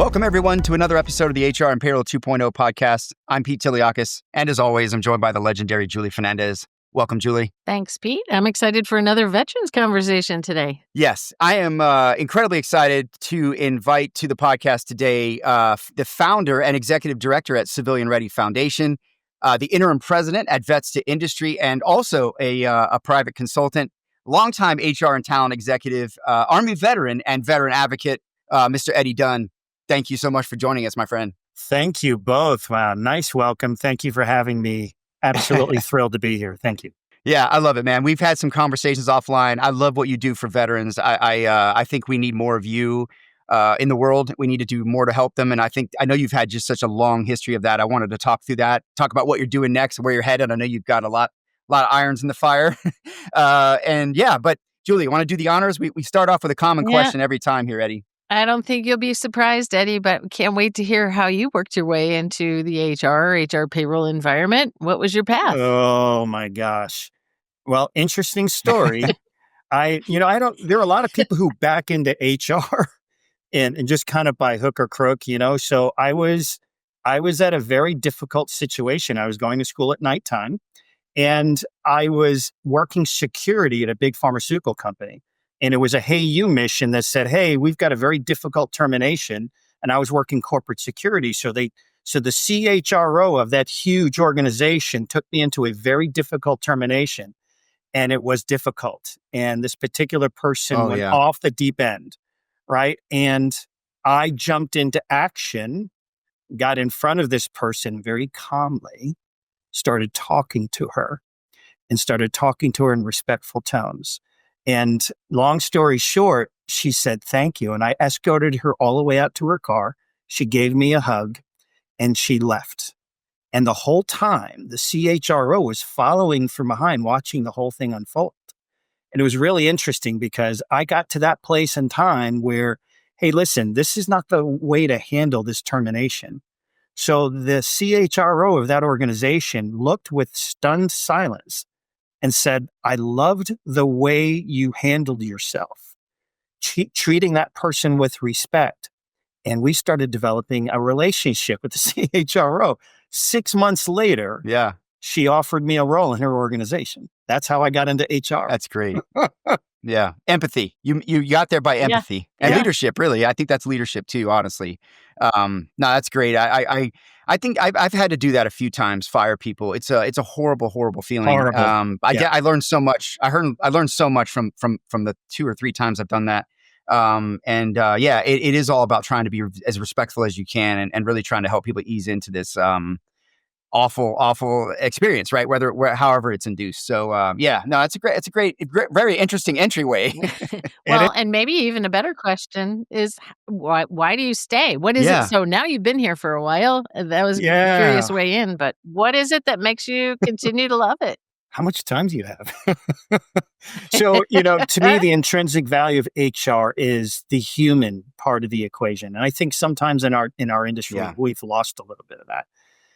Welcome, everyone, to another episode of the HR and Payroll 2.0 podcast. I'm Pete Tiliakis, and as always, I'm joined by the legendary Julie Fernandez. Welcome, Julie. Thanks, Pete. I'm excited for another veterans conversation today. Yes, I am incredibly excited to invite to the podcast today the founder and executive director at Civilian Ready Foundation, the interim president at Vets to Industry, and also a private consultant, longtime HR and talent executive, Army veteran and veteran advocate, Mr. Eddie Dunn. Thank you so much for joining us, my friend. Thank you both. Wow, nice welcome. Thank you for having me. Absolutely thrilled to be here. Thank you. Yeah, I love it, man. We've had some conversations offline. I love what you do for veterans. I think we need more of you in the world. We need to do more to help them. And I know you've had just such a long history of that. I wanted to talk through that, talk about what you're doing next, where you're headed. I know you've got a lot of irons in the fire. But Julie, want to do the honors? We start off with a common question every time here, Eddie. I don't think you'll be surprised, Eddie, but can't wait to hear how you worked your way into the HR payroll environment. What was your path? Oh my gosh. Well, interesting story. There are a lot of people who back into HR and just kind of by hook or crook, so I was at a very difficult situation. I was going to school at nighttime and I was working security at a big pharmaceutical company. And it was a Hey You mission that said, hey, we've got a very difficult termination. And I was working corporate security. So the CHRO of that huge organization took me into a very difficult termination. And it was difficult. And this particular person went off the deep end, right? And I jumped into action, got in front of this person very calmly, started talking to her in respectful tones. And long story short, she said, thank you. And I escorted her all the way out to her car. She gave me a hug and she left. And the whole time, the CHRO was following from behind, watching the whole thing unfold. And it was really interesting because I got to that place in time where, hey, listen, this is not the way to handle this termination. So the CHRO of that organization looked with stunned silence and said, I loved the way you handled yourself, treating that person with respect. And we started developing a relationship with the CHRO. 6 months later, she offered me a role in her organization. That's how I got into HR. That's great. Yeah. Empathy. You got there by empathy and leadership, really. I think that's leadership too, honestly. No, that's great. I think I've had to do that a few times, fire people. It's a horrible, horrible feeling. Horrible. I learned so much. I learned so much from the 2 or 3 times I've done that. It is all about trying to be as respectful as you can and really trying to help people ease into this awful experience, right? However it's induced. So it's a great, very interesting entryway. Well, and maybe even a better question is why do you stay? What is it? So now you've been here for a while. That was a curious way in, but what is it that makes you continue to love it? How much time do you have? So, to me, the intrinsic value of HR is the human part of the equation. And I think sometimes in our industry, we've lost a little bit of that.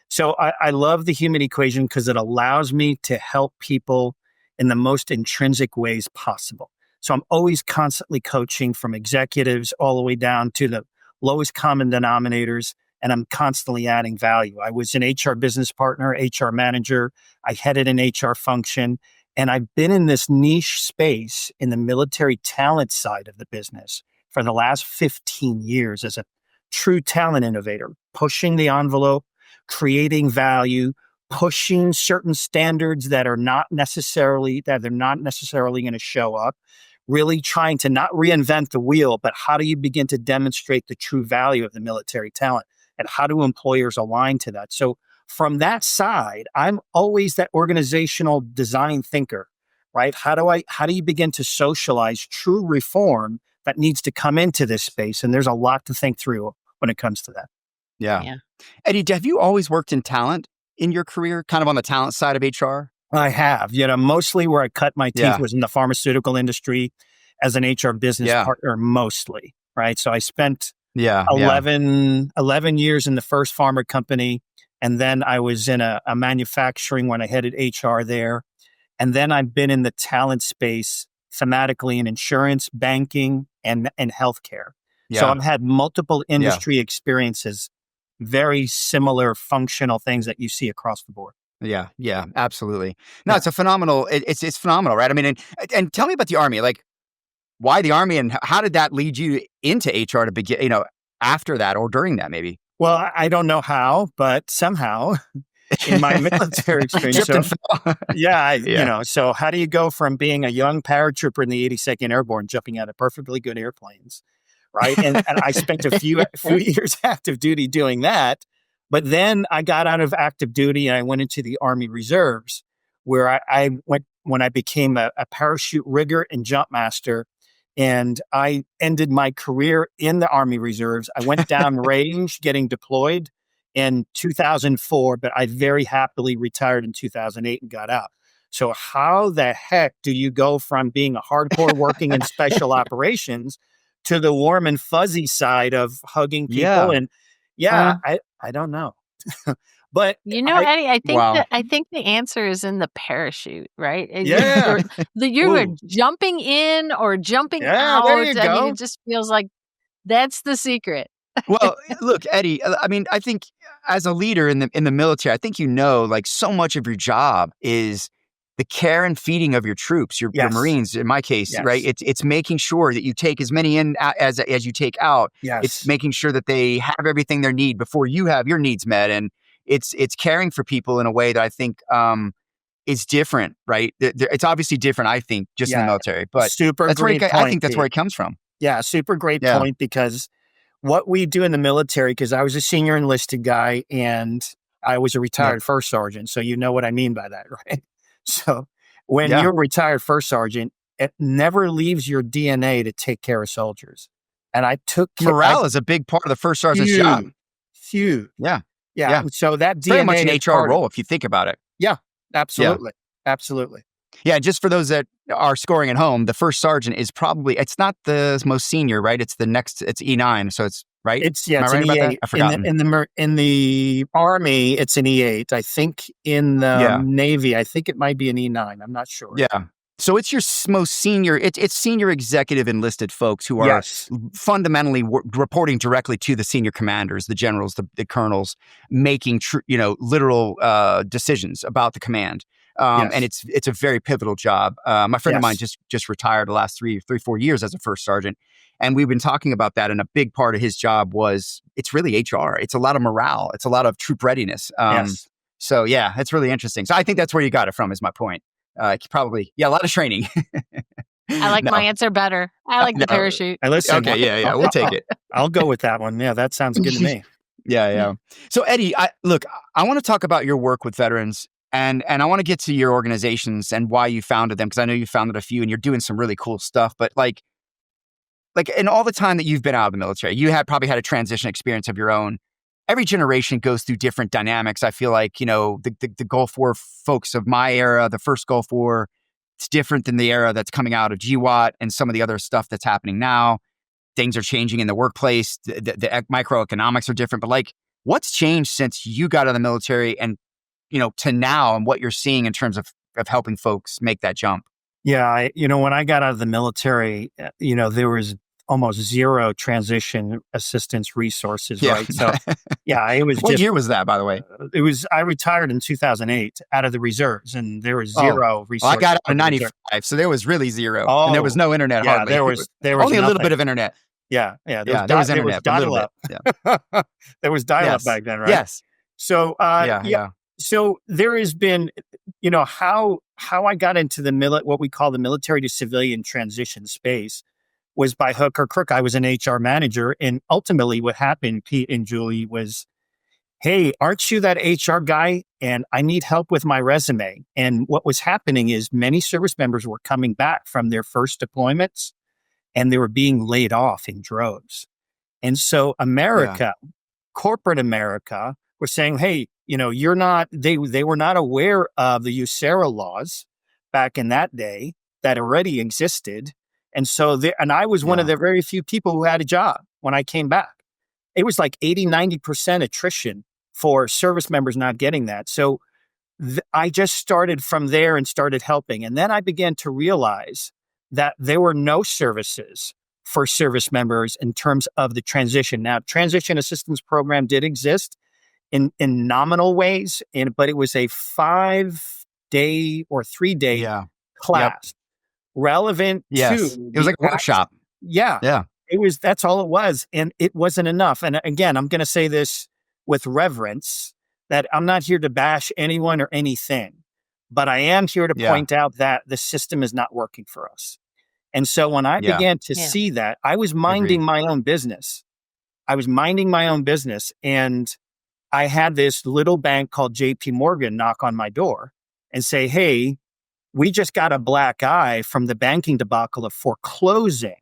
So I love the human equation because it allows me to help people in the most intrinsic ways possible. So I'm always constantly coaching from executives all the way down to the lowest common denominators, and I'm constantly adding value. I was an HR business partner, HR manager. I headed an HR function, and I've been in this niche space in the military talent side of the business for the last 15 years as a true talent innovator, pushing the envelope, creating value, pushing certain standards that they're not necessarily going to show up, really trying to not reinvent the wheel, but how do you begin to demonstrate the true value of the military talent and how do employers align to that? So from that side, I'm always that organizational design thinker, right? How do you begin to socialize true reform that needs to come into this space? And there's a lot to think through when it comes to that. Yeah. Eddie, have you always worked in talent in your career, kind of on the talent side of HR? I have. Mostly where I cut my teeth was in the pharmaceutical industry as an HR business partner, mostly, right? So I spent 11 years in the first pharma company, and then I was in a manufacturing when I headed HR there. And then I've been in the talent space thematically in insurance, banking, and healthcare. So Yeah. I've had multiple Yeah. industry experiences, very similar functional things that you see across the board. Yeah. Yeah. Absolutely. No, Yeah. it's a phenomenal. It's phenomenal, right? I mean, and tell me about the Army. Like, why the Army, and how did that lead you into HR to begin? After that or during that, maybe. Well, I don't know how, but somehow in my military experience. Tripped and fell. Yeah, Yeah. so how do you go from being a young paratrooper in the 82nd Airborne, jumping out of perfectly good airplanes, right? And I spent a few years active duty doing that, but then I got out of active duty and I went into the Army Reserves, where I went when I became a parachute rigger and jump master. And I ended my career in the Army Reserves. I went down range getting deployed in 2004, but I very happily retired in 2008 and got out. So how the heck do you go from being a hardcore working in special operations to the warm and fuzzy side of hugging people? Yeah. And I don't know. But Eddie, Wow. I think the answer is in the parachute, right? Yeah. You were Ooh. jumping in or jumping Yeah, out. there you I mean, go. it just feels like that's the secret. Well, look, Eddie, I mean, I think as a leader in the military, I think like so much of your job is the care and feeding of your troops, your Yes. Marines, in my case, Yes. right? It's making sure that you take as many in as you take out. Yes. It's making sure that they have everything they need before you have your needs met, and it's caring for people in a way that I think is different, right? It's obviously different, I think, just in the military, but super that's where great point, I think that's Pete. where it comes from. Yeah, super great point, because what we do in the military, because I was a senior enlisted guy and I was a retired first sergeant. So you know what I mean by that, right? So when you're a retired first sergeant, it never leaves your DNA to take care of soldiers. And I took morale is a big part of the first sergeant's job. Huge. Yeah. Yeah. So that It's very DNA much an is HR role if you think about it. Yeah, absolutely. Absolutely. Yeah, just for those that are scoring at home, the first sergeant is it's not the most senior, right? It's the next, it's E9. So it's, right? It's Am I it's right an about E8. that? I forgot. In the Army, it's an E8. I think in the Navy, I think it might be an E9. I'm not sure. Yeah. So it's your most senior, it's senior executive enlisted folks who are fundamentally reporting directly to the senior commanders, the generals, the colonels, making literal decisions about the command. And it's a very pivotal job. My friend of mine just retired the last 4 years as a first sergeant. And we've been talking about that. And a big part of his job it's really HR. It's a lot of morale. It's a lot of troop readiness. So yeah, it's really interesting. So I think that's where you got it from, is my point. Probably, a lot of training. I like my answer better. I like the parachute. Listen, okay, we'll take it. I'll go with that one. Yeah, that sounds good to me. Yeah. So Eddie, I want to talk about your work with veterans, and I want to get to your organizations and why you founded them, because I know you founded a few and you're doing some really cool stuff. But like in all the time that you've been out of the military, you probably had a transition experience of your own. Every generation goes through different dynamics. I feel like, the Gulf War folks of my era, the first Gulf War, it's different than the era that's coming out of GWAT and some of the other stuff that's happening now. Things are changing in the workplace. The microeconomics are different. But like, what's changed since you got out of the military and, to now, and what you're seeing in terms of helping folks make that jump? Yeah. When I got out of the military, there was almost zero transition assistance resources, right? So, it was. What year was that, by the way? I retired in 2008 out of the reserves, and there was zero resources. Well, I got out in 95, so there was really zero. And there was no internet hardly. There was only a little bit of internet. There was internet, dial-up. There was dial-up back then, right? Yes. So, So there has been, how I got into what we call the military to civilian transition space was by hook or crook. I was an HR manager, and ultimately what happened, Pete and Julie, was, hey, aren't you that HR guy? And I need help with my resume. And what was happening is many service members were coming back from their first deployments, and they were being laid off in droves. And so corporate America, were saying, hey, you're not, they were not aware of the USERRA laws back in that day that already existed. And so I was one of the very few people who had a job when I came back. It was like 80-90% attrition for service members not getting that. So I just started from there and started helping. And then I began to realize that there were no services for service members in terms of the transition. Now, transition assistance program did exist in nominal ways, but it was a 5-day or 3-day class relevant to it was like a workshop. Yeah. That's all it was. And it wasn't enough. And again, I'm going to say this with reverence that I'm not here to bash anyone or anything, but I am here to point out that the system is not working for us. And so when I began to see that, I was minding my own business. And I had this little bank called JP Morgan knock on my door and say, hey, we just got a black eye from the banking debacle of foreclosing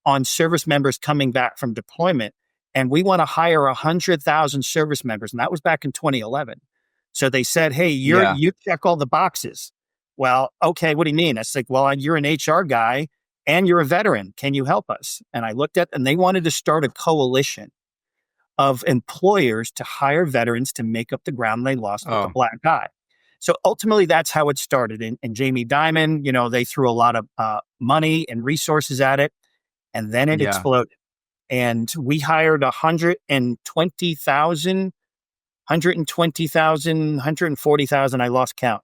on service members coming back from deployment. And we want to hire 100,000 service members. And that was back in 2011. So they said, hey, you check all the boxes. Well, okay, what do you mean? I said, well, you're an HR guy and you're a veteran. Can you help us? And I looked at, and they wanted to start a coalition of employers to hire veterans to make up the ground they lost with the black eye. So ultimately, that's how it started. And Jamie Dimon, they threw a lot of money and resources at it. And then it exploded. And we hired 140,000, I lost count,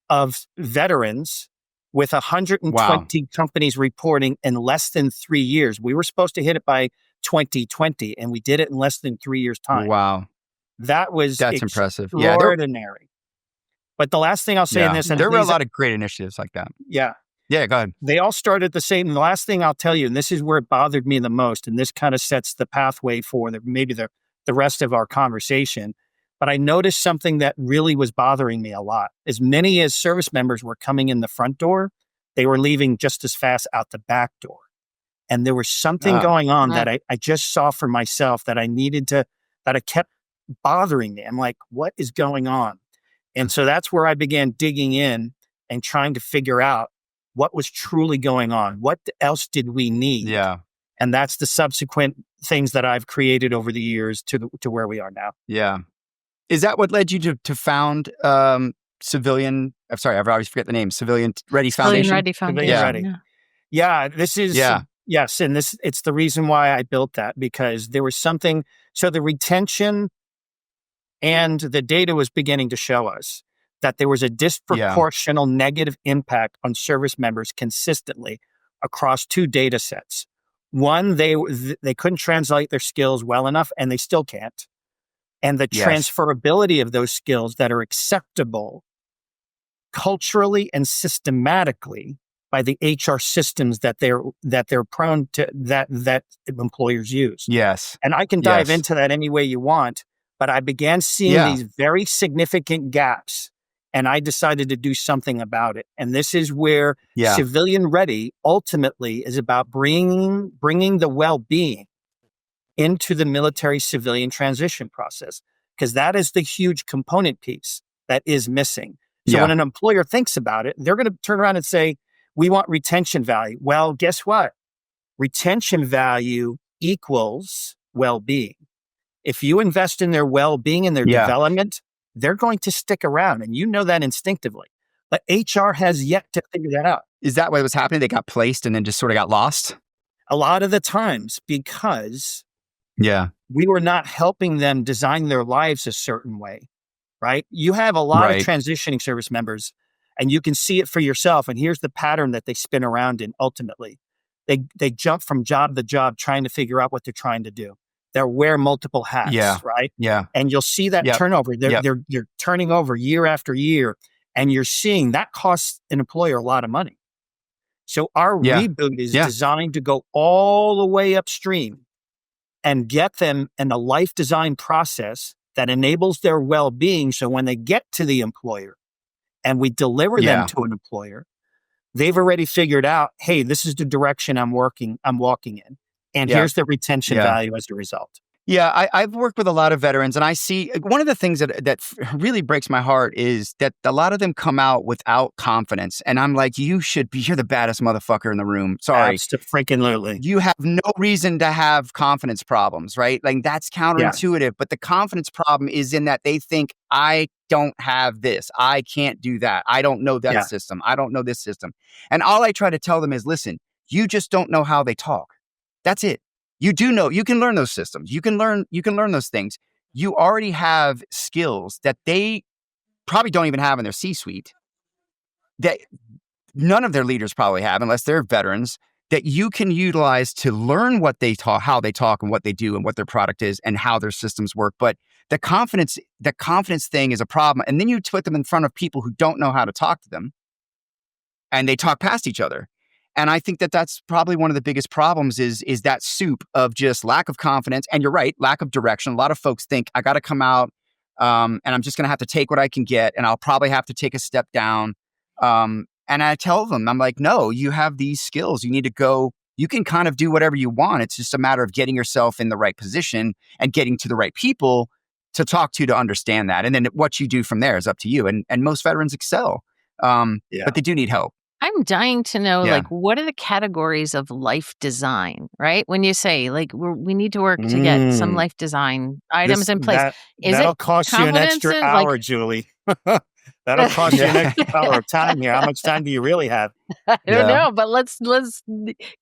of veterans with 120 companies reporting in less than 3 years. We were supposed to hit it by 2020, and we did it in less than 3 years' time. Wow. That's impressive. Extraordinary. But the last thing I'll say in this... And there were a lot of great initiatives like that. Yeah. Yeah, go ahead. They all started the same. The last thing I'll tell you, and this is where it bothered me the most, and this kind of sets the pathway for maybe the rest of our conversation, but I noticed something that really was bothering me a lot. As many as service members were coming in the front door, they were leaving just as fast out the back door. And there was something going on that I just saw for myself that that I kept bothering me. I'm like, what is going on? And so that's where I began digging in and trying to figure out what was truly going on. What else did we need? Yeah. And that's the subsequent things that I've created over the years to where we are now. Yeah. Is that what led you to found Civilian? I'm sorry, I've always forget the name. Civilian Ready Foundation. Civilian Ready Foundation. Yeah. This is yes, and it's the reason why I built that, because there was something. So the retention and the data was beginning to show us that there was a disproportional negative impact on service members consistently across 2 data sets. One, they couldn't translate their skills well enough, and they still can't. And the transferability of those skills that are acceptable culturally and systematically by the HR systems that they're prone to, that employers use. Yes. And I can dive into that any way you want, but I began seeing these very significant gaps. And I decided to do something about it. And this is where Civilian Ready ultimately is about bringing the well-being into the military-civilian transition process, because that is the huge component piece that is missing. So when an employer thinks about it, they're going to turn around and say, we want retention value. Well, guess what? Retention value equals well-being. If you invest in their well-being and their development, they're going to stick around, and you know that instinctively. But HR has yet to figure that out. Is that what was happening? They got placed and then just sort of got lost? A lot of the times, because we were not helping them design their lives a certain way, right? You have a lot of transitioning service members, and you can see it for yourself. And here's the pattern that they spin around in ultimately. They jump from job to job trying to figure out what they're trying to do. They'll wear multiple hats, right? Yeah. And you'll see that turnover. They're turning over year after year, and you're seeing that costs an employer a lot of money. So our reboot is designed to go all the way upstream and get them in a life design process that enables their well-being. So when they get to the employer and we deliver them to an employer, they've already figured out, hey, this is the direction I'm walking in. And here's the retention value as a result. Yeah, I've worked with a lot of veterans, and I see one of the things that really breaks my heart is that a lot of them come out without confidence. And I'm like, you're the baddest motherfucker in the room. Sorry. Freaking You have no reason to have confidence problems, right? Like, that's counterintuitive. But the confidence problem is in that they think, I don't have this. I can't do that. I don't know that system. I don't know this system. And all I try to tell them is, listen, you just don't know how they talk. That's it. You do know, you can learn those systems. You can learn those things. You already have skills that they probably don't even have in their C-suite, that none of their leaders probably have, unless they're veterans, that you can utilize to learn what they talk, how they talk and what they do and what their product is and how their systems work. But the confidence thing is a problem. And then you put them in front of people who don't know how to talk to them, and they talk past each other. And I think that that's probably one of the biggest problems is that soup of just lack of confidence. And you're right, lack of direction. A lot of folks think I got to come out and I'm just going to have to take what I can get, and I'll probably have to take a step down. And I tell them, I'm like, no, you have these skills. You need to go. You can kind of do whatever you want. It's just a matter of getting yourself in the right position and getting to the right people to talk to understand that. And then what you do from there is up to you. And most veterans excel, but they do need help. I'm dying to know, like, what are the categories of life design, right? When you say, like, we need to work to get some life design items in place. That'll cost you an extra hour, Julie. That'll cost you an extra hour of time here. How much time do you really have? I don't know, but let's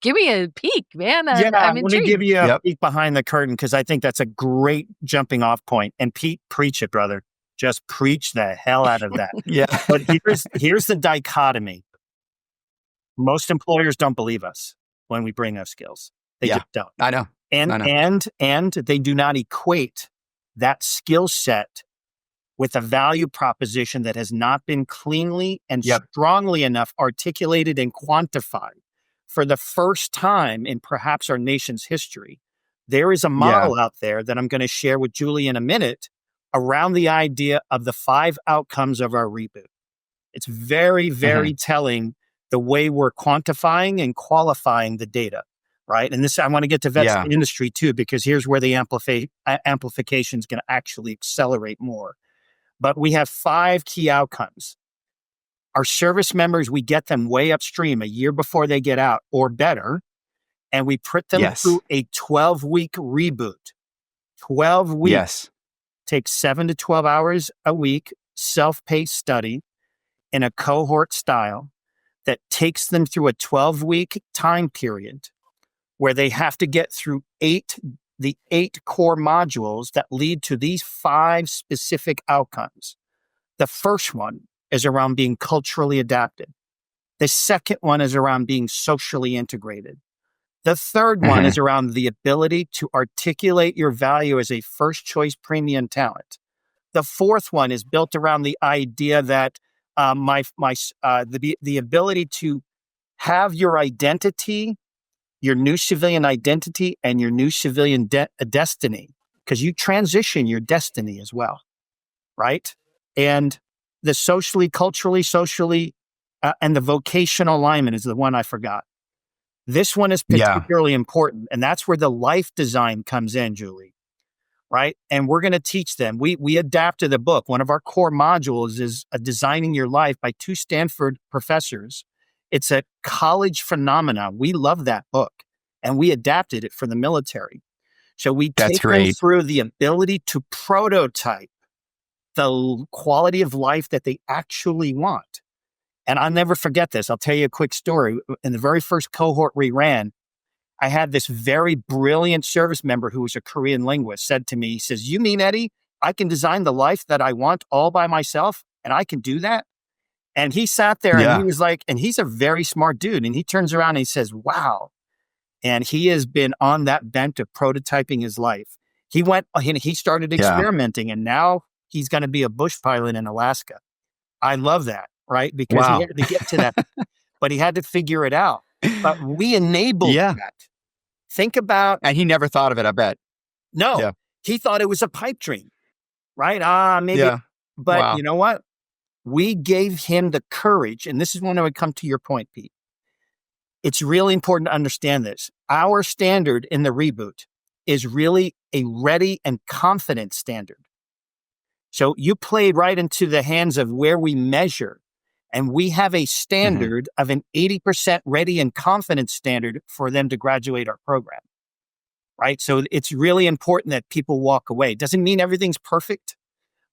give me a peek, man. I'm let me give you a peek behind the curtain, because I think that's a great jumping off point. And Pete, preach it, brother. Just preach the hell out of that. But here's the dichotomy. Most employers don't believe us when we bring up skills. They just don't. I know. And they do not equate that skill set with a value proposition that has not been cleanly and strongly enough articulated and quantified. For the first time in perhaps our nation's history, there is a model out there that I'm going to share with Julie in a minute around the idea of the 5 outcomes of our reboot. It's very, very telling the way we're quantifying and qualifying the data, right? And this, I want to get to vets industry too, because here's where the amplification is going to actually accelerate more. But we have 5 key outcomes. Our service members, we get them way upstream a year before they get out or better, and we put them through a 12-week reboot. 12 weeks. Takes 7 to 12 hours a week, self-paced study in a cohort style that takes them through a 12-week time period where they have to get through the 8 core modules that lead to these 5 specific outcomes. The first one is around being culturally adapted. The second one is around being socially integrated. The third one is around the ability to articulate your value as a first choice premium talent. The fourth one is built around the idea that the ability to have your identity, your new civilian identity, and your new civilian destiny, because you transition your destiny as well, right? And the socially, culturally, and the vocational alignment is the one I forgot. This one is particularly important, and that's where the life design comes in, Julie. Right? And we're going to teach them. We adapted the book. One of our core modules is Designing Your Life by 2 Stanford professors. It's a college phenomenon. We love that book, and we adapted it for the military. So we take them through the ability to prototype the quality of life that they actually want. And I'll never forget this. I'll tell you a quick story. In the very first cohort we ran, I had this very brilliant service member who was a Korean linguist said to me, he says, "You mean, Eddie, I can design the life that I want all by myself, and I can do that?" And he sat there and he was like, and he's a very smart dude. And he turns around and he says, "Wow." And he has been on that bent of prototyping his life. He went and he started experimenting, and now he's going to be a bush pilot in Alaska. I love that, right? Because he had to get to that, but he had to figure it out. But we enabled that. Think about... And he never thought of it, I bet. No, he thought it was a pipe dream, right? Maybe. Yeah. But you know what? We gave him the courage, and this is when I would come to your point, Pete. It's really important to understand this. Our standard in the reboot is really a ready and confident standard. So you played right into the hands of where we measure. And we have a standard of an 80% ready and confident standard for them to graduate our program, right? So it's really important that people walk away. It doesn't mean everything's perfect,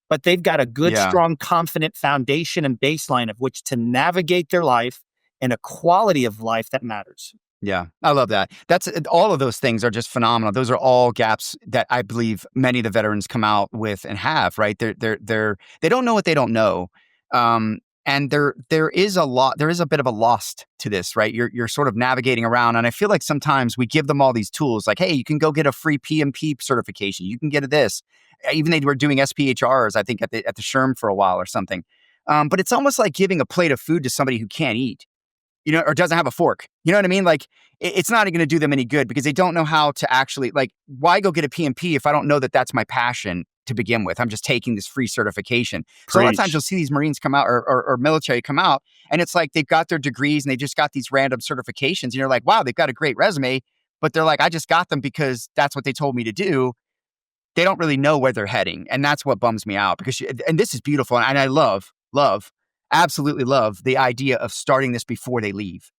but they've got a good, strong, confident foundation and baseline of which to navigate their life and a quality of life that matters. Yeah, I love that. That's all of those things are just phenomenal. Those are all gaps that I believe many of the veterans come out with and have, right? They don't know what they don't know. And there is a bit of a lost to this, right? You're sort of navigating around. And I feel like sometimes we give them all these tools like, hey, you can go get a free PMP certification. You can get this. Even they were doing SPHRs, I think at the SHRM for a while or something. But it's almost like giving a plate of food to somebody who can't eat, or doesn't have a fork. You know what I mean? Like, it's not going to do them any good because they don't know how to actually, like, why go get a PMP if I don't know that that's my passion to begin with? I'm just taking this free certification. So a lot of times you'll see these Marines come out or military come out, and it's like they've got their degrees and they just got these random certifications. And you're like, wow, they've got a great resume, but they're like, I just got them because that's what they told me to do. They don't really know where they're heading. And that's what bums me out and this is beautiful. And I love, absolutely love the idea of starting this before they leave.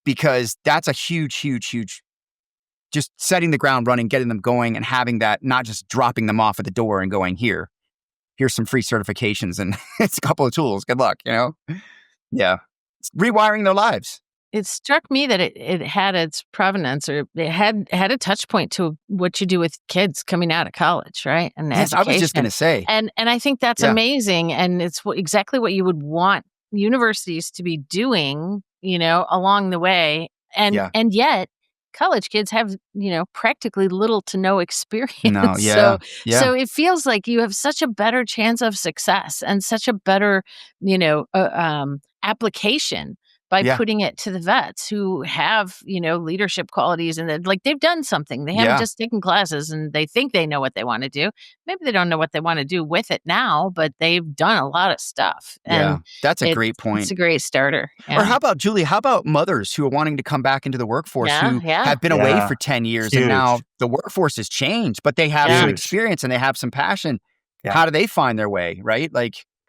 Because that's a huge, just setting the ground running, getting them going and having that, not just dropping them off at the door and going, here's some free certifications and it's a couple of tools. Good luck, Yeah. It's rewiring their lives. It struck me that it had its provenance, or it had a touch point to what you do with kids coming out of college, right? And yes, education. I was just going to say. And I think that's amazing. And it's exactly what you would want universities to be doing, along the way. And yet college kids have, practically little to no experience. No, So it feels like you have such a better chance of success and such a better, application by putting it to the vets who have, leadership qualities and they've done something. They haven't just taken classes and they think they know what they want to do. Maybe they don't know what they want to do with it now, but they've done a lot of stuff. And that's a great point. It's a great starter. Yeah. Or how about, Julie, how about mothers who are wanting to come back into the workforce who have been away for 10 years Huge. And now the workforce has changed, but they have some experience and they have some passion. Yeah. How do they find their way, right?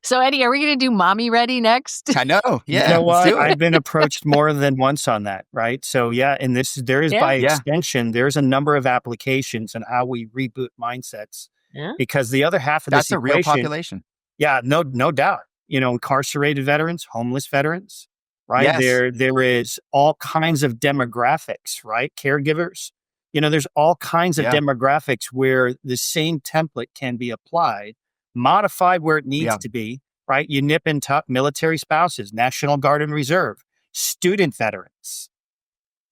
So, Eddie, are we going to do Mommy Ready next? I know. Yeah. You know what? I've been approached more than once on that, right? So, and there is by extension, there's a number of applications on how we reboot mindsets. Yeah. Because the other half of that's this a real population. Yeah, no doubt. Incarcerated veterans, homeless veterans, right? Yes. There is all kinds of demographics, right? Caregivers. There's all kinds of demographics where the same template can be applied, modified where it needs to be, right? You nip and tuck military spouses, National Guard and Reserve, student veterans.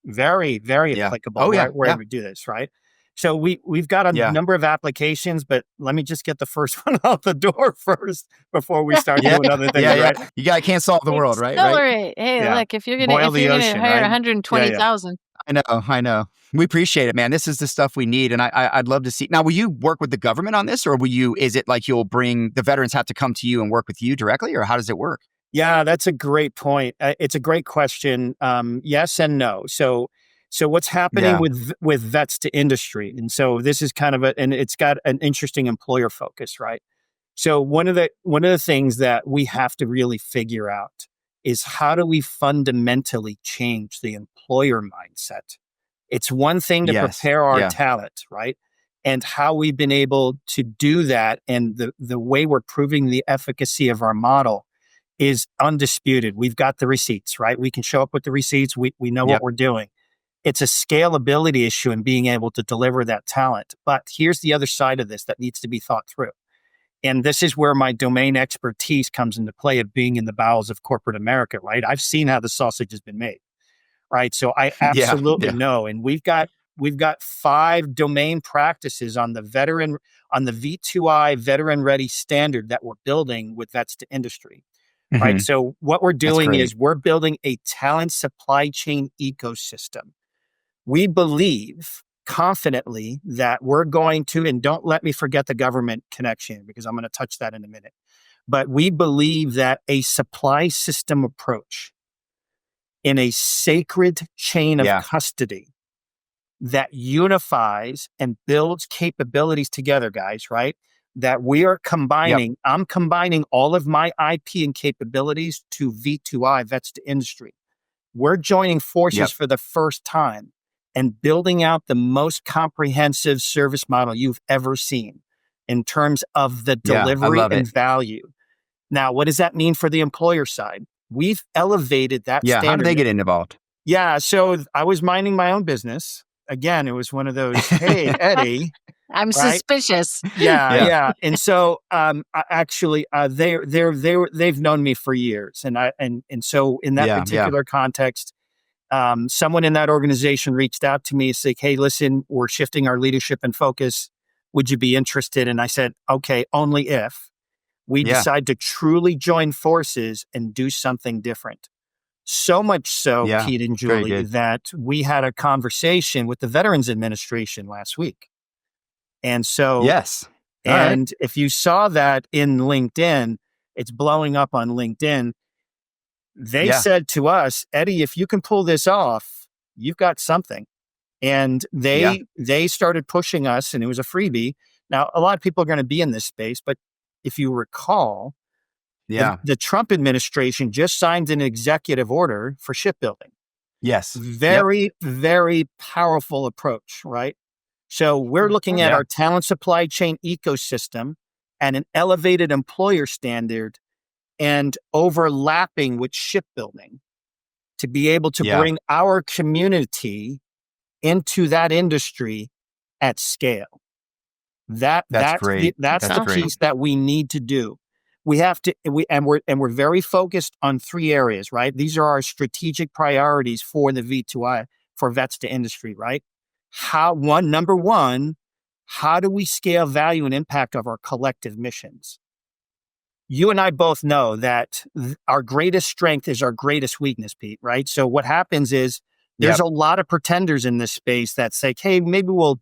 Very, very applicable where we do this, right? So we've got a number of applications, but let me just get the first one out the door first before we start doing other things, right? You can't solve the world, right? Accelerate. Hey, look, if you're going to hire 120,000. I know. We appreciate it, man. This is the stuff we need. And I'd love to see. Now, will you work with the government on this, or is it like you'll bring the veterans have to come to you and work with you directly, or how does it work? Yeah, that's a great point. It's a great question. Yes and no. So what's happening with vets to industry? And so this is kind of and it's got an interesting employer focus, right? So one of the things that we have to really figure out is how do we fundamentally change the employer mindset? It's one thing to prepare our talent, right? And how we've been able to do that and the way we're proving the efficacy of our model is undisputed. We've got the receipts, right? We can show up with the receipts. We know what we're doing. It's a scalability issue in being able to deliver that talent. But here's the other side of this that needs to be thought through. And this is where my domain expertise comes into play of being in the bowels of corporate America, right? I've seen how the sausage has been made, right? So I absolutely know. And we've got 5 domain practices on the V2I veteran ready standard that we're building with vets to industry, right? So what we're doing is we're building a talent supply chain ecosystem. We believe confidently that we're going to, and don't let me forget the government connection because I'm going to touch that in a minute, but we believe that a supply system approach in a sacred chain of custody that unifies and builds capabilities together, guys, right? That we are combining, I'm combining all of my IP and capabilities to V2I, vets to industry. We're joining forces for the first time and building out the most comprehensive service model you've ever seen in terms of the delivery and value. Now, what does that mean for the employer side? We've elevated that standard. How do they get involved? Yeah. So I was minding my own business. Again, it was one of those, hey, Eddie, I'm right? suspicious. Yeah, Yeah. yeah. And so, they've known me for years, and so in that Yeah. Yeah. particular context, someone in that organization reached out to me, saying, "Hey, listen, we're shifting our leadership and focus. Would you be interested?" And I said, "Okay, only if we Yeah. decide to truly join forces and do something different." So much so, Yeah. Pete and Very Julie, good. that we had a conversation with the Veterans Administration last week. And so, Yes. All right. and if you saw that in LinkedIn, it's blowing up on LinkedIn. They Yeah. said to us, Eddie, if you can pull this off, you've got something. And Yeah. they started pushing us, and it was a freebie. Now, a lot of people are going to be in this space, but if you recall, Yeah. the Trump administration just signed an executive order for shipbuilding. Yes. Yep. Very, very powerful approach, right? So we're looking at Yeah. our talent supply chain ecosystem and an elevated employer standard and overlapping with shipbuilding to be able to Yeah. bring our community into that industry at scale. That's great. That's That's the great. piece that we need to do. We have to we're very focused on three areas, right? These are our strategic priorities for the V2I, for vets to industry, right? Number one, how do we scale value and impact of our collective missions? You and I both know that our greatest strength is our greatest weakness, Pete, right? So what happens is there's Yep. a lot of pretenders in this space that say, hey, maybe we'll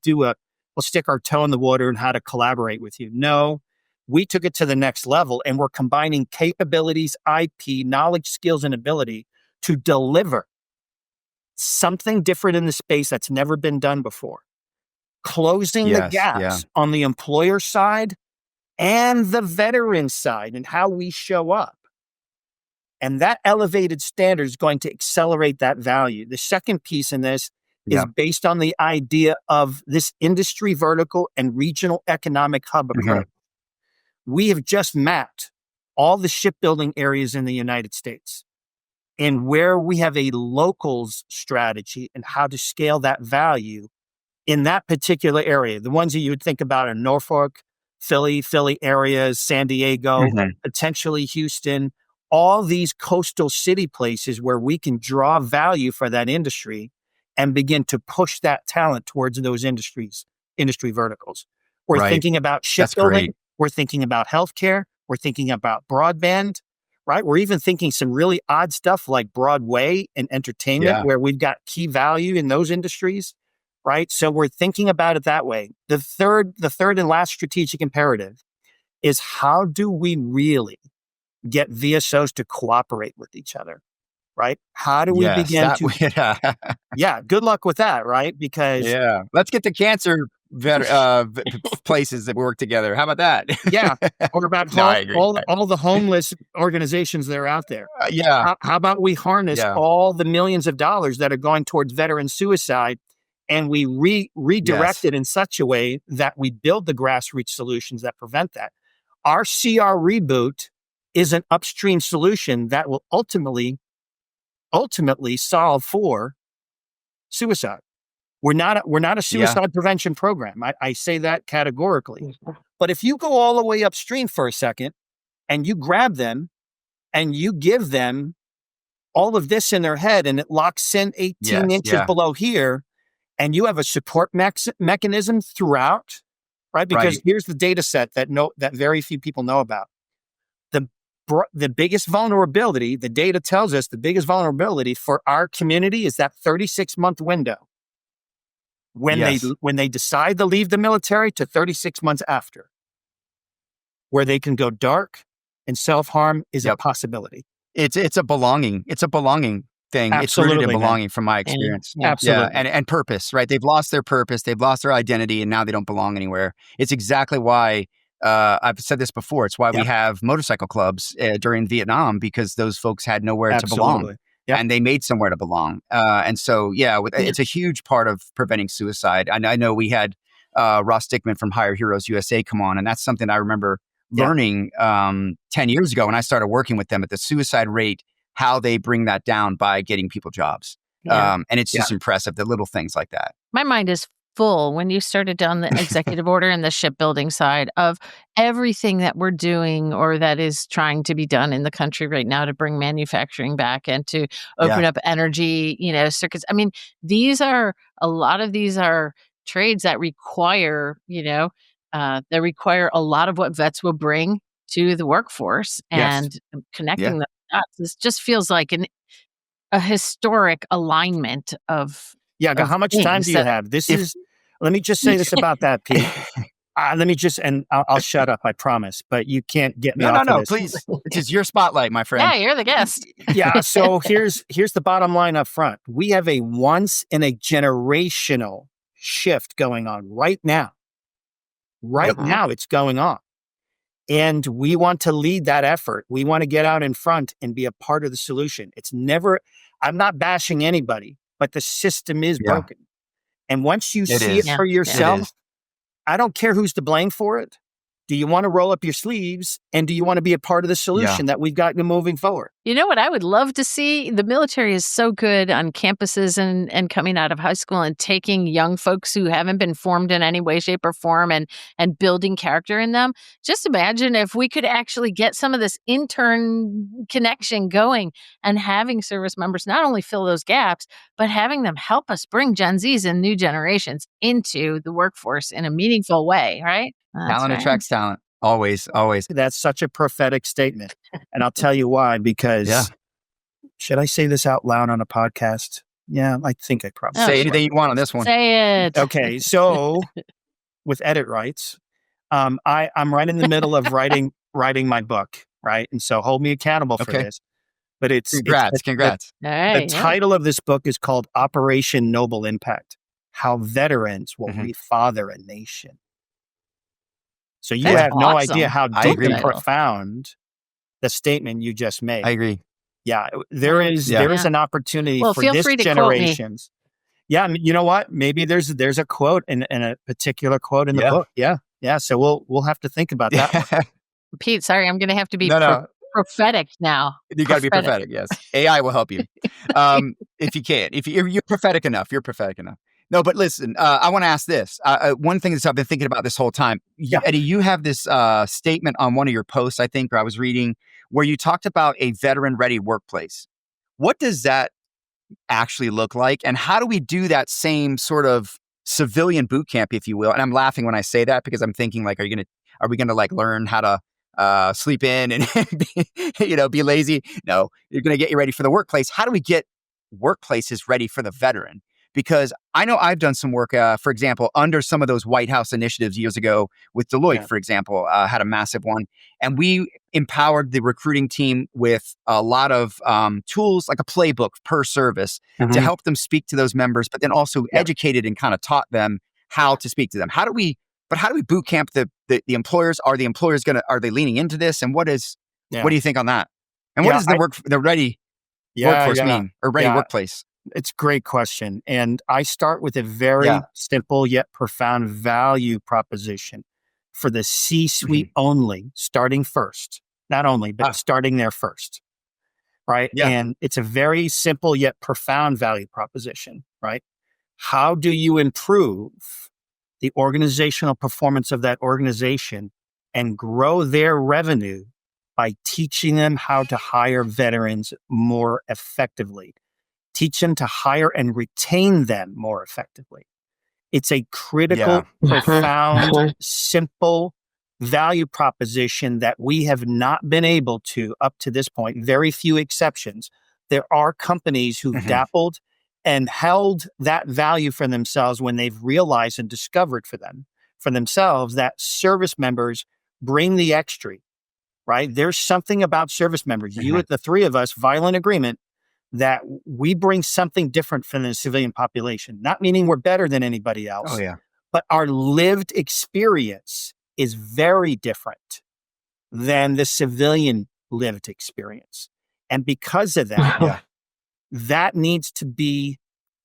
stick our toe in the water and how to collaborate with you. No, we took it to the next level, and we're combining capabilities, IP, knowledge, skills, and ability to deliver something different in the space that's never been done before. Closing the Yes. Yeah. gaps on the employer side and the veteran side and how we show up. And that elevated standard is going to accelerate that value. The second piece in this is Yeah. based on the idea of this industry vertical and regional economic hub approach. We have just mapped all the shipbuilding areas in the United States and where we have a locals strategy and how to scale that value in that particular area. The ones that you would think about are Norfolk, Philly areas, San Diego, potentially Houston, all these coastal city places where we can draw value for that industry and begin to push that talent towards those industry verticals. We're Right. thinking about That's shipbuilding. great. We're thinking about healthcare. We're thinking about broadband, right? We're even thinking some really odd stuff like Broadway and entertainment, Yeah. where we've got key value in those industries, right? So we're thinking about it that way. The third and last strategic imperative is, how do we really get VSOs to cooperate with each other, right? How do we Yes. begin to, Yeah. yeah, good luck with that, right? Because Yeah. Let's get the cancer places that work together. How about that? yeah, or about No, I agree. all the homeless organizations that are out there. Yeah. How about we harness Yeah. all the millions of dollars that are going towards veteran suicide, and we redirect Yes. it in such a way that we build the grassroots solutions that prevent that. Our CR reboot is an upstream solution that will ultimately solve for suicide. We're not a suicide prevention program. I say that categorically. But if you go all the way upstream for a second and you grab them and you give them all of this in their head, and it locks in 18 Yes. inches Yeah. below here, and you have a support mechanism throughout, right? Because Right. here's the data set that very few people know about. The biggest vulnerability, the data tells us the biggest vulnerability for our community is that 36-month window. When Yes. they decide to leave the military to 36 months after, where they can go dark and self-harm is a Yep. possibility. It's a belonging. It's a belonging thing. It's rooted Absolutely, in man. belonging from my experience. Yeah. Absolutely. Yeah. And purpose, right? They've lost their purpose. They've lost their identity, and now they don't belong anywhere. It's exactly why I've said this before. It's why we Yep. have motorcycle clubs during Vietnam, because those folks had nowhere to belong. Absolutely. Yep. And they made somewhere to belong. And so, it's a huge part of preventing suicide. I know we had Ross Dickman from Hire Heroes USA come on, and that's something I remember learning 10 years ago when I started working with them, at the suicide rate, how they bring that down by getting people jobs. And it's just impressive, the little things like that. My mind is full when you started down the executive order and the shipbuilding side of everything that we're doing or that is trying to be done in the country right now to bring manufacturing back and to open up energy, circuits. I mean, a lot of these are trades that require, that require a lot of what vets will bring to the workforce, and connecting the dots. This just feels like a historic alignment of how much time do you have? Let me just say this about that, Pete. I'll shut up, I promise, but you can't get me off of this. Please. This is your spotlight, my friend. Yeah, you're the guest. So here's the bottom line up front. We have a once in a generational shift going on right now. Right now it's going on. And we want to lead that effort. We want to get out in front and be a part of the solution. I'm not bashing anybody, but the system is broken. And once you see it for yourself, I don't care who's to blame for it. Do you want to roll up your sleeves, and do you want to be a part of the solution that we've got moving forward? You know what I would love to see? The military is so good on campuses and coming out of high school and taking young folks who haven't been formed in any way, shape, or form and building character in them. Just imagine if we could actually get some of this intern connection going and having service members not only fill those gaps, but having them help us bring Gen Zs and new generations into the workforce in a meaningful way, right? Talent attracts talent. Always, always. That's such a prophetic statement. And I'll tell you why, because should I say this out loud on a podcast? Yeah, I think I probably say anything you want on this one. Say it. Okay. So with edit rights, I'm right in the middle of writing my book, right? And so hold me accountable for this. But congrats. The title of this book is called Operation Noble Impact: How Veterans Will Refather a Nation. So you have no idea how deep and profound the statement you just made. I agree. Yeah, there is an opportunity for this generations. Yeah, you know what? Maybe there's a quote in a particular quote in the book. Yeah. So we'll have to think about that. Pete, sorry, I'm going to have to be prophetic now. You got to be prophetic. Yes, AI will help you if you can. If you're prophetic enough, No, but listen, I want to ask this. One thing that I've been thinking about this whole time, Eddie, you have this statement on one of your posts, I think, or I was reading, where you talked about a veteran-ready workplace. What does that actually look like? And how do we do that same sort of civilian boot camp, if you will? And I'm laughing when I say that because I'm thinking, like, are we going to like learn how to sleep in and be lazy? No, you're going to get you ready for the workplace. How do we get workplaces ready for the veteran? Because I know I've done some work, for example, under some of those White House initiatives years ago with Deloitte, for example, had a massive one. And we empowered the recruiting team with a lot of tools, like a playbook per service to help them speak to those members, but then also educated and kind of taught them how to speak to them. How do we boot camp the employers? Are the employers are they leaning into this? And what do you think on that? And what does the ready workforce mean, or ready workplace? It's a great question. And I start with a very simple yet profound value proposition for the C-suite only, starting first. Not only, but starting there first. Right? Yeah. And it's a very simple yet profound value proposition, right? How do you improve the organizational performance of that organization and grow their revenue by teaching them how to hire veterans more effectively? Teach them to hire and retain them more effectively. It's a critical, profound, simple value proposition that we have not been able to, up to this point, very few exceptions. There are companies who've dappled and held that value for themselves when they've realized and discovered for themselves that service members bring the extra, right? There's something about service members, the three of us, violent agreement, that we bring something different from the civilian population. Not meaning we're better than anybody else, but our lived experience is very different than the civilian lived experience. And because of that, that needs to be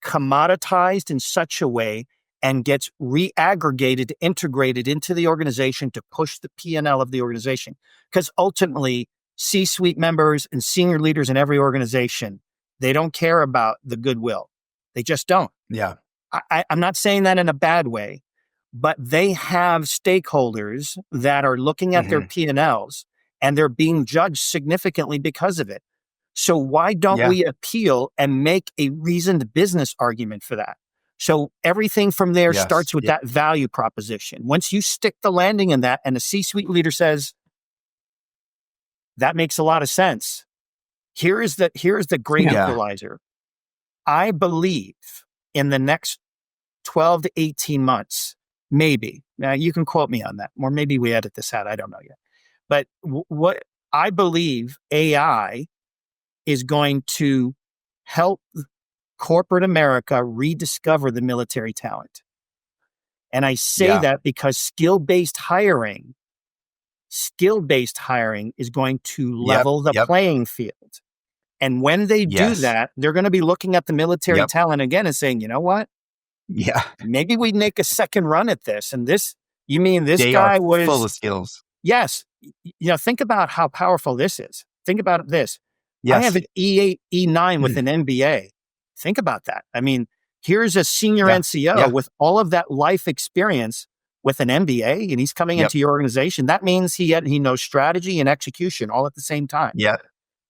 commoditized in such a way and gets reaggregated, integrated into the organization to push the P&L of the organization. Because ultimately, C-suite members and senior leaders in every organization They don't care about the goodwill. They just don't. Yeah. I'm not saying that in a bad way, but they have stakeholders that are looking at their P&Ls and they're being judged significantly because of it. So why don't we appeal and make a reasoned business argument for that? So everything from there starts with that value proposition. Once you stick the landing in that and the C-suite leader says, that makes a lot of sense. Here's the great equalizer. I believe in the next 12 to 18 months, maybe, now you can quote me on that, or maybe we edit this out, I don't know yet. But what I believe AI is going to help corporate America rediscover the military talent. And I say that because skill-based hiring is going to level the playing field. And when they do that, they're going to be looking at the military talent again and saying, you know what? Yeah. Maybe we'd make a second run at this. And this they guy are was full of skills. Yes. Think about how powerful this is. Think about this. Yes. I have an E8, E9 with an MBA. Think about that. I mean, here's a senior NCO with all of that life experience with an MBA, and he's coming into your organization. That means he knows strategy and execution all at the same time. Yeah.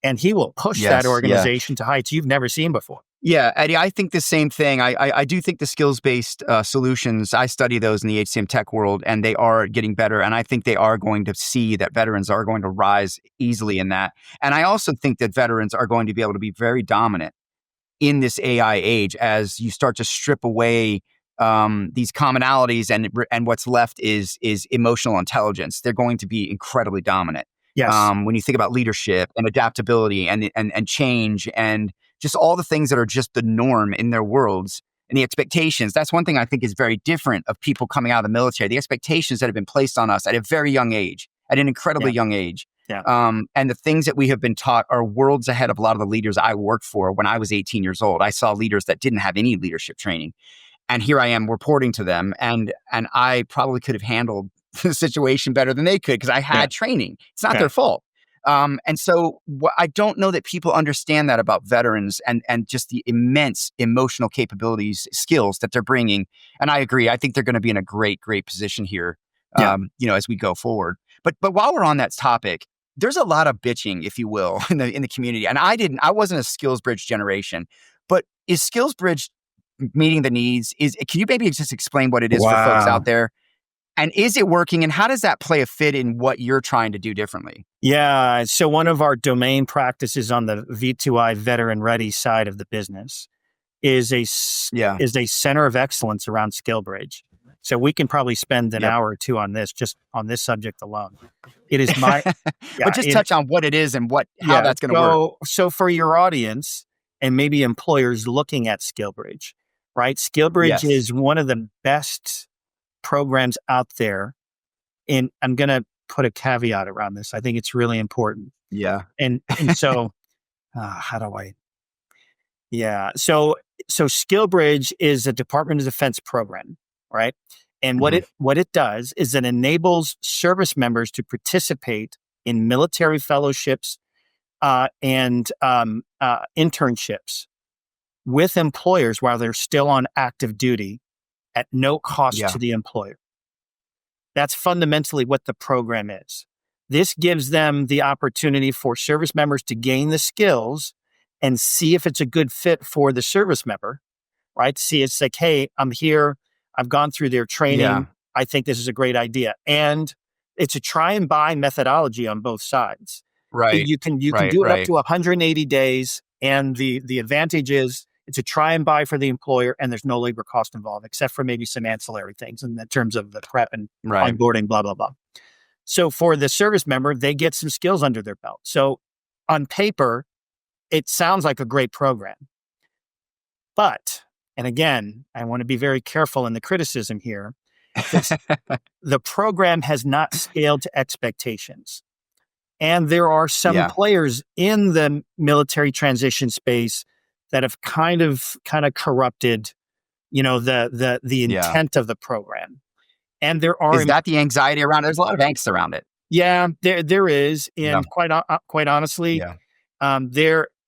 And he will push that organization to heights you've never seen before. Yeah, Eddie, I think the same thing. I do think the skills-based solutions, I study those in the HCM tech world, and they are getting better. And I think they are going to see that veterans are going to rise easily in that. And I also think that veterans are going to be able to be very dominant in this AI age as you start to strip away these commonalities, and what's left is emotional intelligence. They're going to be incredibly dominant. Yes. When you think about leadership and adaptability and change and just all the things that are just the norm in their worlds and the expectations. That's one thing I think is very different of people coming out of the military. The expectations that have been placed on us at a very young age, at an incredibly young age. Yeah. And the things that we have been taught are worlds ahead of a lot of the leaders I worked for when I was 18 years old. I saw leaders that didn't have any leadership training. And here I am reporting to them. And I probably could have handled the situation better than they could because I had training. It's not their fault. And so I don't know that people understand that about veterans and just the immense emotional capabilities, skills that they're bringing. And I agree. I think they're going to be in a great, great position here, as we go forward. But while we're on that topic, there's a lot of bitching, if you will, in the community. And I wasn't a SkillsBridge generation, but is SkillsBridge meeting the needs? Can you maybe just explain what it is for folks out there? And is it working? And how does that play a fit in what you're trying to do differently? Yeah. So one of our domain practices on the V2I veteran ready side of the business is a center of excellence around SkillsBridge. So we can probably spend an hour or two on this, just on this subject alone. It is my, but just touch on what it is and how that's going to work. So for your audience and maybe employers looking at SkillsBridge, right? SkillsBridge is one of the best programs out there. And I'm going to put a caveat around this. I think it's really important. Yeah. And so how do I? Yeah. So SkillsBridge is a Department of Defense program, right? And what it does is it enables service members to participate in military fellowships and internships with employers while they're still on active duty at no cost to the employer. That's fundamentally what the program is. This gives them the opportunity for service members to gain the skills and see if it's a good fit for the service member, right? See, it's like, hey, I'm here. I've gone through their training. Yeah. I think this is a great idea. And it's a try and buy methodology on both sides. Right. You can do it up to 180 days. And the advantage is it's a try and buy for the employer, and there's no labor cost involved, except for maybe some ancillary things in terms of the prep and onboarding, blah, blah, blah. So for the service member, they get some skills under their belt. So on paper, it sounds like a great program. But, and again, I want to be very careful in the criticism here. The program has not scaled to expectations. And there are some players in the military transition space that have kind of corrupted, the intent of the program. And there are that the anxiety around it? There's a lot of angst around it. Yeah, there is, and quite honestly,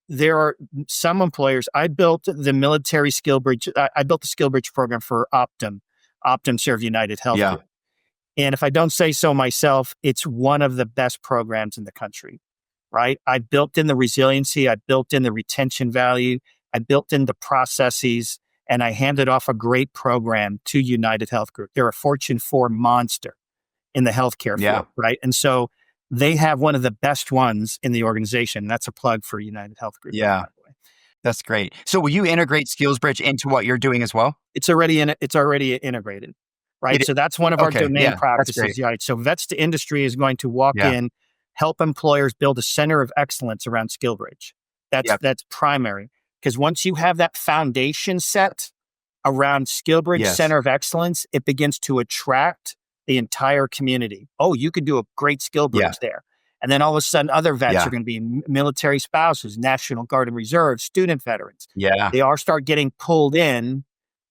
there are some employers. I built the military skill bridge. I built the skill bridge program for Optum. Optum served United Health Group. And if I don't say so myself, it's one of the best programs in the country, right? I built in the resiliency. I built in the retention value. I built in the processes, and I handed off a great program to United Health Group. They're a Fortune 4 monster in the healthcare field, right? And so they have one of the best ones in the organization. That's a plug for United Health Group. Yeah. That's great. So will you integrate SkillsBridge into what you're doing as well? It's already integrated, right? So that's one of our domain practices. Right. So Vets to Industry is going to walk in, help employers build a center of excellence around SkillsBridge. That's primary. Because once you have that foundation set around SkillsBridge Center of Excellence, it begins to attract the entire community. Oh, you could do a great SkillsBridge there. And then all of a sudden, other vets are going to be military spouses, National Guard and Reserve, student veterans. They all start getting pulled in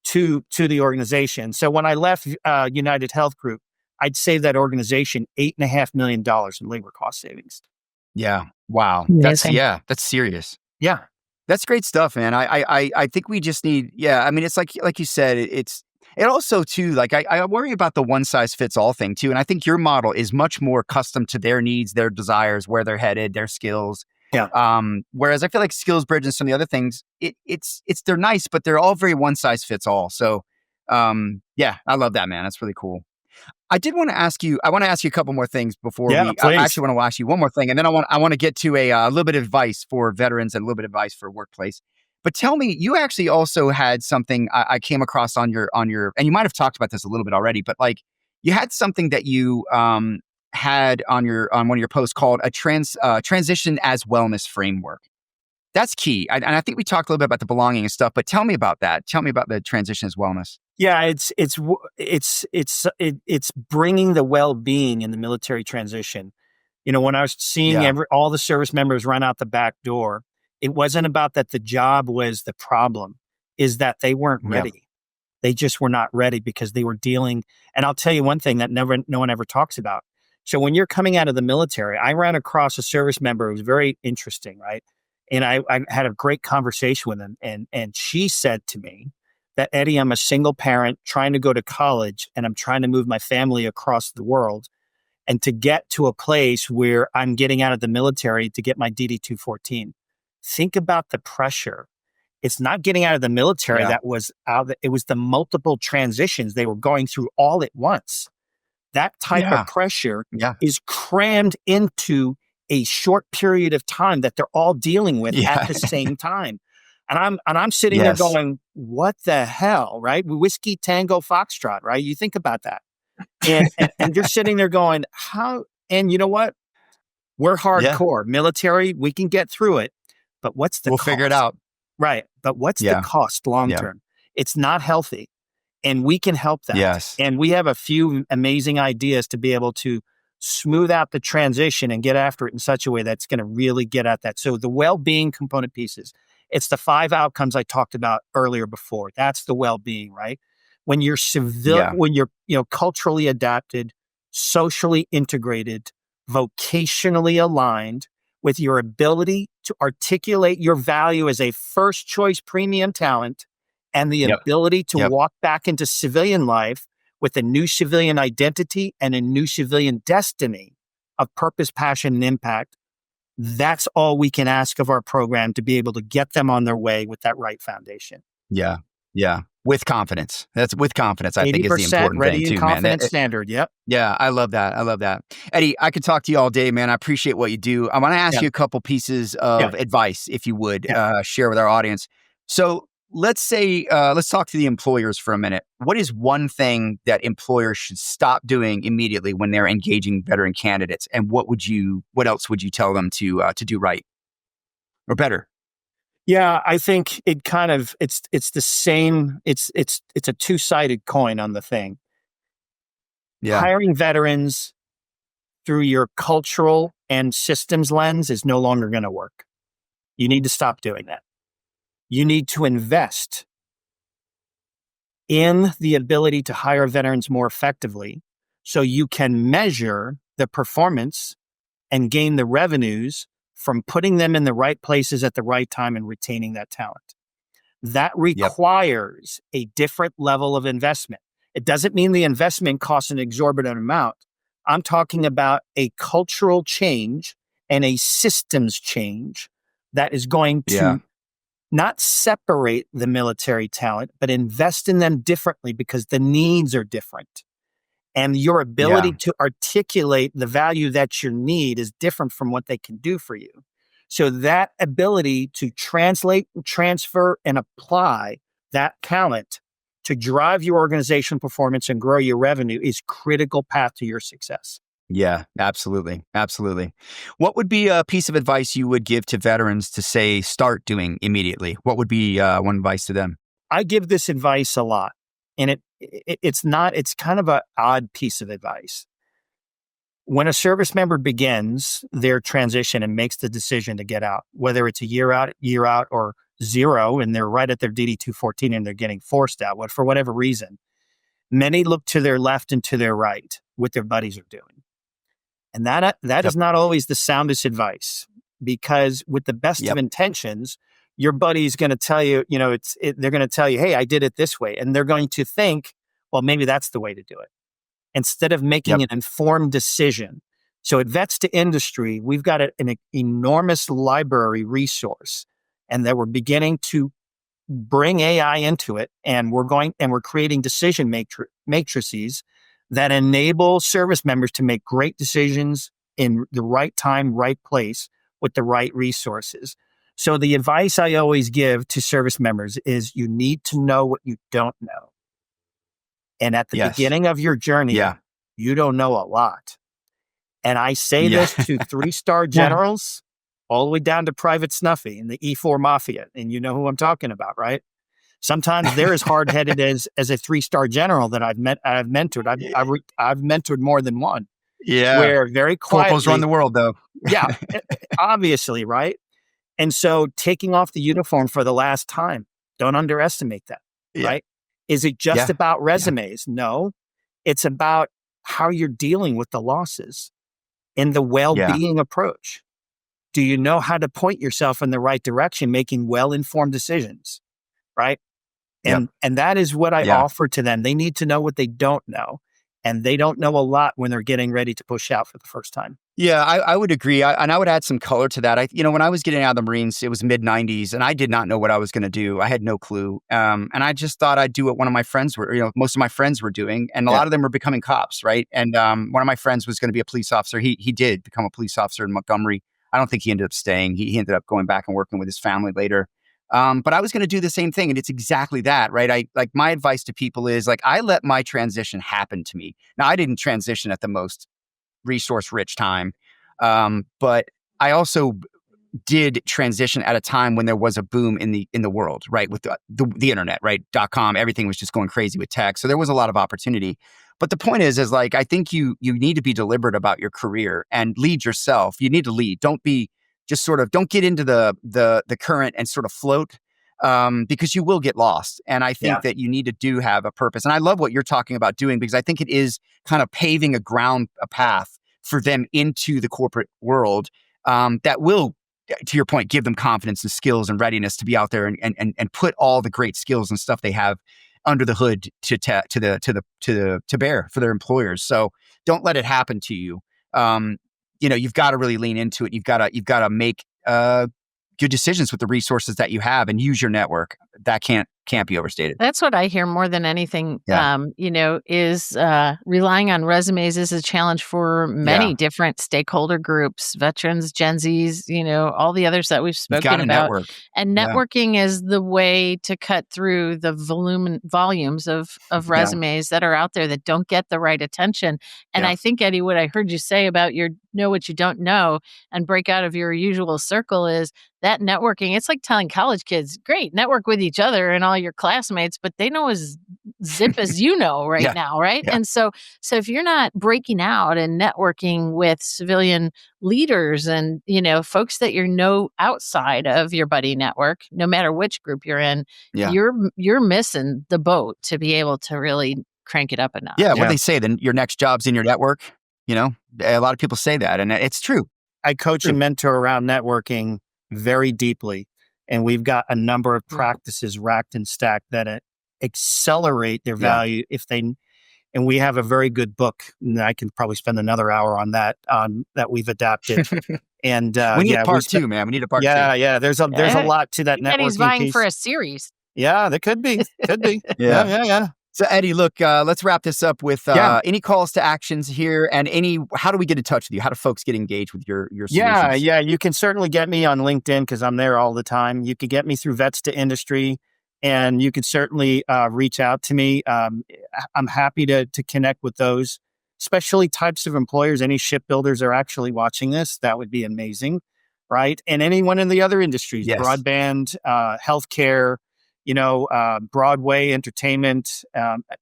to the organization. So when I left United Health Group, I'd save that organization $8.5 million in labor cost savings. Yeah. Wow. Amazing. That's serious. Yeah. That's great stuff, man. I think we just need, I mean, it's like you said, it also too, like I worry about the one size fits all thing too. And I think your model is much more custom to their needs, their desires, where they're headed, their skills. Whereas I feel like SkillsBridge and some of the other things, they're nice, but they're all very one size fits all. So, I love that, man. That's really cool. I want to ask you a couple more things before I actually want to ask you one more thing. And then I want to get to a little bit of advice for veterans and a little bit of advice for workplace. But tell me, you actually also had something I came across on your, and you might have talked about this a little bit already, but like you had something that you had on one of your posts called a transition as wellness framework. That's key. And I think we talked a little bit about the belonging and stuff, but tell me about that. Tell me about the transition as wellness. Yeah, it's bringing the well-being in the military transition. You know, when I was seeing all the service members run out the back door, it wasn't about that the job was the problem, is that they weren't ready. They just were not ready because they were dealing. And I'll tell you one thing that no one ever talks about. So when you're coming out of the military, I ran across a service member. It was very interesting, right? And I had a great conversation with him. And she said to me that, Eddie, I'm a single parent trying to go to college and I'm trying to move my family across the world. And to get to a place where I'm getting out of the military to get my DD-214. Think about the pressure. It's not getting out of the military that was out. It was the multiple transitions they were going through all at once. That type of pressure is crammed into a short period of time that they're all dealing with at the same time. And I'm sitting there going, what the hell, right? Whiskey, Tango, Foxtrot, right? You think about that. And you're sitting there going, how? And you know what? We're hardcore. Military, we can get through it. But what's the cost? We'll figure it out. Right. But what's the cost long term? It's not healthy. And we can help that. Yes. And we have a few amazing ideas to be able to smooth out the transition and get after it in such a way that's going to really get at that. So the well-being component pieces, it's the 5 outcomes I talked about earlier before. That's the well-being, right? When you're when you're culturally adapted, socially integrated, vocationally aligned, with your ability to articulate your value as a first choice premium talent and the ability to walk back into civilian life with a new civilian identity and a new civilian destiny of purpose, passion, and impact. That's all we can ask of our program to be able to get them on their way with that right foundation. Yeah. Yeah. With confidence. That's with confidence, I think, is the important ready thing and too, man. confident standard. Yep. Yeah. I love that. I love that. Eddie, I could talk to you all day, man. I appreciate what you do. I want to ask you a couple pieces of advice, if you would share with our audience. So let's talk to the employers for a minute. What is one thing that employers should stop doing immediately when they're engaging veteran candidates? And what else would you tell them to do right or better? Yeah, I think it kind of it's the same. It's a two-sided coin on the thing. Yeah. Hiring veterans through your cultural and systems lens is no longer going to work. You need to stop doing that. You need to invest in the ability to hire veterans more effectively so you can measure the performance and gain the revenues from putting them in the right places at the right time and retaining that talent. That requires a different level of investment. It doesn't mean the investment costs an exorbitant amount. I'm talking about a cultural change and a systems change that is going to not separate the military talent, but invest in them differently because the needs are different. And your ability to articulate the value that you need is different from what they can do for you. So that ability to translate, transfer, and apply that talent to drive your organizational performance and grow your revenue is critical path to your success. Yeah, absolutely. Absolutely. What would be a piece of advice you would give to veterans to say, start doing immediately? What would be one advice to them? I give this advice a lot, and it's kind of an odd piece of advice. When a service member begins their transition and makes the decision to get out, whether it's a year out, or zero, and they're right at their DD-214 and they're getting forced out, for whatever reason, many look to their left and to their right, what their buddies are doing. And that is not always the soundest advice, because with the best of intentions, your buddy's going to tell you, they're going to tell you, hey, I did it this way. And they're going to think, well, maybe that's the way to do it, instead of making an informed decision. So at Vets to Industry, we've got an enormous library resource, and that we're beginning to bring AI into it. And we're creating decision matrices that enable service members to make great decisions in the right time, right place, with the right resources. So the advice I always give to service members is you need to know what you don't know. And at the beginning of your journey, you don't know a lot. And I say this to 3-star generals all the way down to Private Snuffy and the E4 Mafia. And you know who I'm talking about, right? Sometimes they're as hard-headed as a 3-star general that I've mentored. I've mentored more than one. Yeah. Where very quietly... Corporals run the world, though. Yeah, obviously, right? And so taking off the uniform for the last time, don't underestimate that, right? Is it just about resumes? No, it's about how you're dealing with the losses and the well-being approach. Do you know how to point yourself in the right direction, making well-informed decisions, right? And that is what I offer to them. They need to know what they don't know. And they don't know a lot when they're getting ready to push out for the first time. Yeah, I would agree. And I would add some color to that. When I was getting out of the Marines, it was mid-90s, and I did not know what I was going to do. I had no clue. And I just thought I'd do what one of my friends were, most of my friends were doing. And a lot of them were becoming cops, right? And one of my friends was going to be a police officer. He did become a police officer in Montgomery. I don't think he ended up staying. He ended up going back and working with his family later. But I was going to do the same thing. And it's exactly that, right? My advice to people is I let my transition happen to me. Now, I didn't transition at the most resource-rich time, but I also did transition at a time when there was a boom in the world, right? With the internet, right? .com, everything was just going crazy with tech. So there was a lot of opportunity. But the point is I think you need to be deliberate about your career and lead yourself. You need to lead. Don't be just don't get into the current and sort of float, because you will get lost. And I think that you need to have a purpose. And I love what you're talking about doing, because I think it is kind of paving a path for them into the corporate world, that will, to your point, give them confidence and skills and readiness to be out there and put all the great skills and stuff they have under the hood to bear for their employers. So don't let it happen to you. You've got to really lean into it. You've got to make good decisions with the resources that you have and use your network. That can't be overstated. That's what I hear more than anything. Is relying on resumes is a challenge for many different stakeholder groups, veterans, Gen Zs, all the others that we've spoken about. Network. And networking is the way to cut through the volumes of resumes that are out there that don't get the right attention. And I think, Eddie, what I heard you say about know what you don't know and break out of your usual circle is that networking. It's like telling college kids, great, network with each other and all your classmates, but they know as zip as you know now, right? Yeah. And so if you're not breaking out and networking with civilian leaders and, folks that outside of your buddy network, no matter which group you're in, you're missing the boat to be able to really crank it up a notch. Yeah, what they say, then your next job's in your network. A lot of people say that, and it's true. I coach and mentor around networking very deeply. And we've got a number of practices racked and stacked that accelerate their value and we have a very good book. And I can probably spend another hour on that we've adapted. And we need a part two, man. We need a part two. Yeah. There's a lot to that networking Eddie's vying piece. for a series. Yeah, there could be. Yeah. So Eddie, look, let's wrap this up with any calls to actions here, and how do we get in touch with you? How do folks get engaged with your solutions? Yeah. You can certainly get me on LinkedIn because I'm there all the time. You can get me through Vets to Industry, and you can certainly reach out to me. I'm happy to connect with those, especially types of employers. Any shipbuilders are actually watching this. That would be amazing, right? And anyone in the other industries, broadband, healthcare, Broadway, entertainment,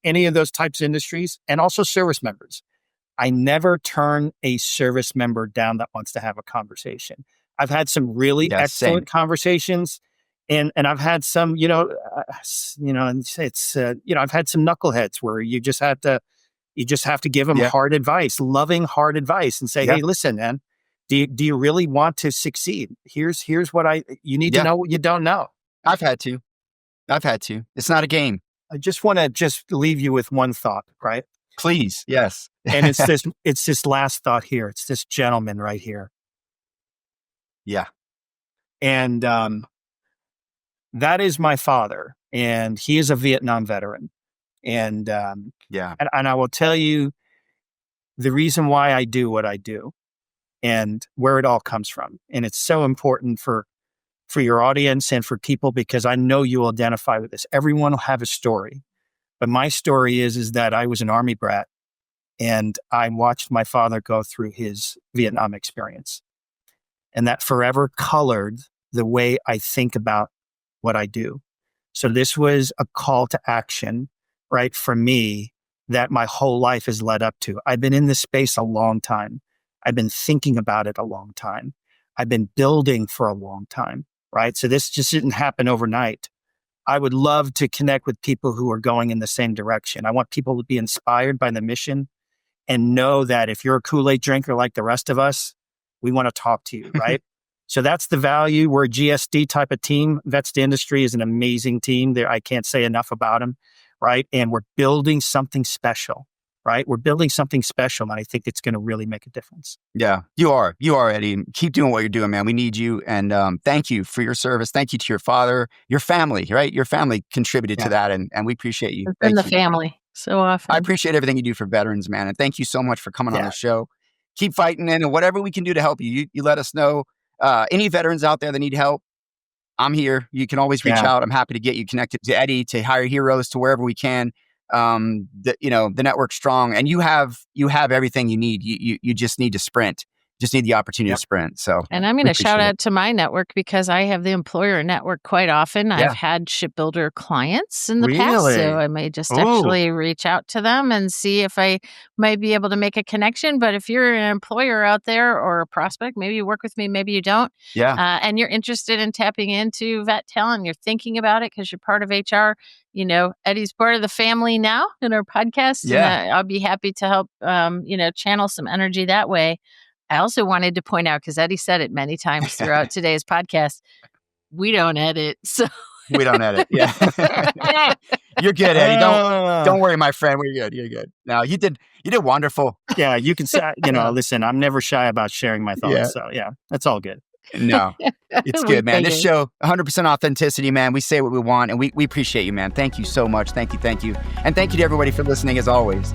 any of those types of industries, and also service members. I never turn a service member down that wants to have a conversation. I've had some really excellent conversations, and I've had some, I've had some knuckleheads where you just have to give them hard advice, loving hard advice, and say, hey, listen, man, do you really want to succeed? Here's what you need to know what you don't know. I've had to. It's not a game. I just want to leave you with one thought, right? Please. Yes. And it's this last thought here. It's this gentleman right here. Yeah. And that is my father. And he is a Vietnam veteran. And and I will tell you the reason why I do what I do and where it all comes from. And it's so important for your audience and for people, because I know you will identify with this. Everyone will have a story. But my story is that I was an Army brat, and I watched my father go through his Vietnam experience. And that forever colored the way I think about what I do. So this was a call to action, right, for me, that my whole life has led up to. I've been in this space a long time. I've been thinking about it a long time. I've been building for a long time. Right. So this just didn't happen overnight. I would love to connect with people who are going in the same direction. I want people to be inspired by the mission and know that if you're a Kool-Aid drinker like the rest of us, we want to talk to you. Right. So that's the value. We're a GSD type of team. Vets to Industry is an amazing team. I can't say enough about them. Right. And we're building something special. Right. We're building something special. And I think it's going to really make a difference. Yeah, you are, Eddie. Keep doing what you're doing, man. We need you. And thank you for your service. Thank you to your father, your family, right? Your family contributed to that. And we appreciate you. It's been the family so often. I appreciate everything you do for veterans, man. And thank you so much for coming on the show. Keep fighting and whatever we can do to help you. You let us know. Any veterans out there that need help, I'm here. You can always reach out. I'm happy to get you connected to Eddie, to Hire Heroes, to wherever we can. The network's strong, and you have everything you need. You just need to sprint. Just need the opportunity to sprint. So, and I'm going to shout out to my network, because I have the employer network quite often. I've had shipbuilder clients in the past, so I may just actually reach out to them and see if I might be able to make a connection. But if you're an employer out there or a prospect, maybe you work with me, maybe you don't. And you're interested in tapping into vet talent, you're thinking about it because you're part of HR. Eddie's part of the family now in our podcast. And I'll be happy to help, channel some energy that way. I also wanted to point out, because Eddie said it many times throughout today's podcast, we don't edit. So we don't edit. Yeah. You're good, Eddie. Don't worry, my friend. We're good. You're good. No, you did wonderful. Yeah, you can say, listen, I'm never shy about sharing my thoughts. Yeah. So that's all good. No, it's good, man. This show, 100% authenticity, man. We say what we want, and we appreciate you, man. Thank you so much. Thank you. And thank you to everybody for listening, as always.